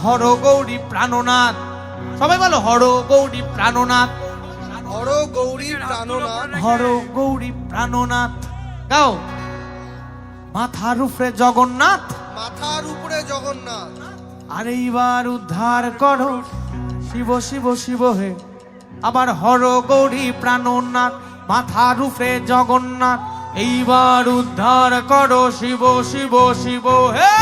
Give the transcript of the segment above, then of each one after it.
হর গৌরী প্রাণনাথ। সবাই বলো হর গৌরী প্রাণনাথ, হর গৌরী প্রাণনাথ, হর গৌরী প্রাণনাথ। গাও। মাথার উপরে জগন্নাথ, মাথার উপরে জগন্নাথ, আর এইবার উদ্ধার করো শিব শিব শিব হে। আবার হর গৌরী প্রাণনাথ, মাথার উপরে জগন্নাথ, এইবার উদ্ধার করো শিব শিব শিব হে।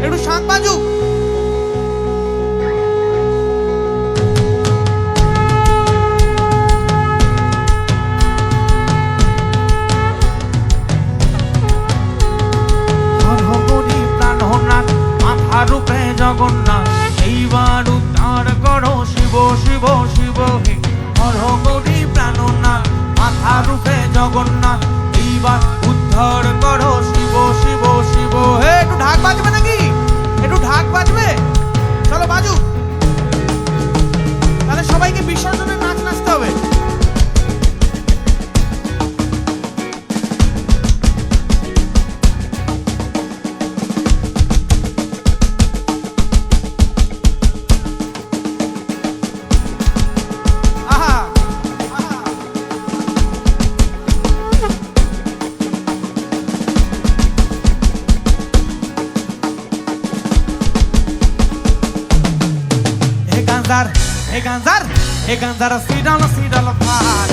একটু শাক বাজুক। মাথার উপরে জগন্নাথ, এইবার উদ্ধার করো শিব শিব শিব হে। হর গৌরী প্রাণনাথ, মাথার উপরে জগন্নাথ, এইবার উদ্ধার করো শিব শিব শিব হে। একটু ঢাক বাজবে নাকি? একটু ঢাক বাজবে? চলো বাজুক। তাহলে সবাইকে বিসর্জনের নাচ নাচতে হবে। He ganzar sidal par,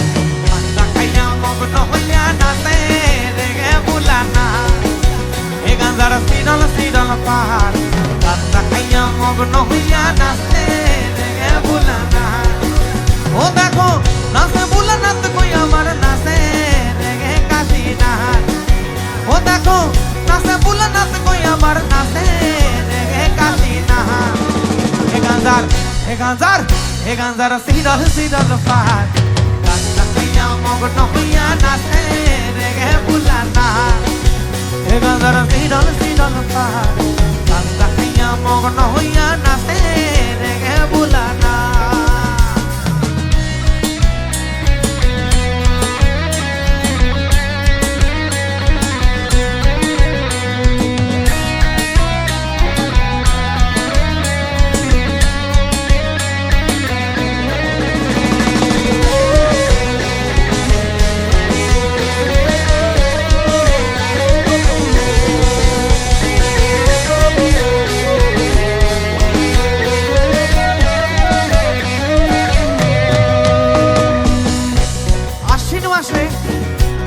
anda kaya mogno hoya nate rege bulana. He ganzar sidal par, anda kaya mogno hoya nate rege bulana. O dekho nase bulana to koi amar nase rege kasina. O dekho nase bulana to koi amar nase rege kasina. He ganzar sidal par, anda kaya mogno hoya nate rege bulana. He ganzar sidal par, anda kaya mogno hoya nate rege bulana.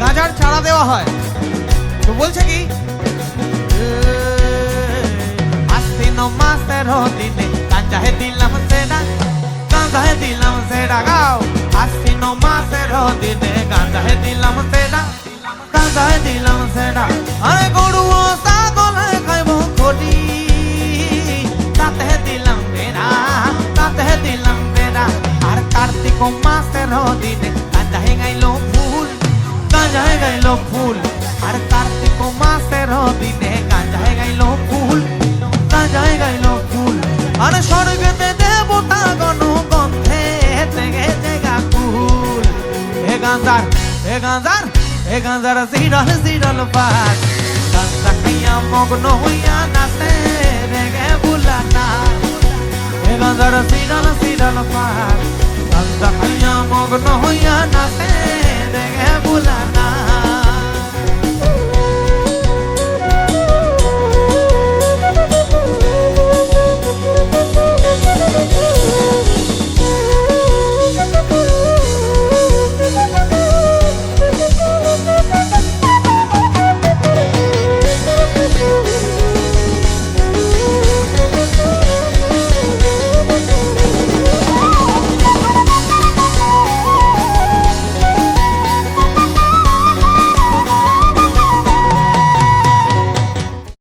গাজার চারা দেওয়া হয়, তো বলছে কি আশ্বিন মাসের দিনে গাঁজাহে দিলাম সেটা, গাঁজাহে দিলাম সেটা। গাও। আশ্বিন মাসের দিনে গাঁজাহে দিলাম সেটা, গাঁজাহে দিলাম সেটা। আরে গরু ও ছাগল খাইব খড়ি, তাতে দিলাম বেড়া, তাতে দিলাম বেড়া। আর কার্তিক মাসের দিনে গাঁজাহে গাইল ফুল, গাঁজাহে গাইল ফুল। আর কার্তিক মাসের দিনে গাঁজাহে গাইল ফুল, গাঁজাহে গাইল ফুল। আর স্বর্গেতে দেবতা গণ গন্ধে থেকে জায়গা কুল। হে গাঁজার, হে গাঁজার, হে গাঁজার সিডল পাত, গাঁজা খাইয়া মগ্ন হইয়া নাচে রেগে বুলানা। হে গাঁজার সিডল পাত, গাঁজা খাইয়া মগ্ন হইয়া নাচে রেগে বুলানা।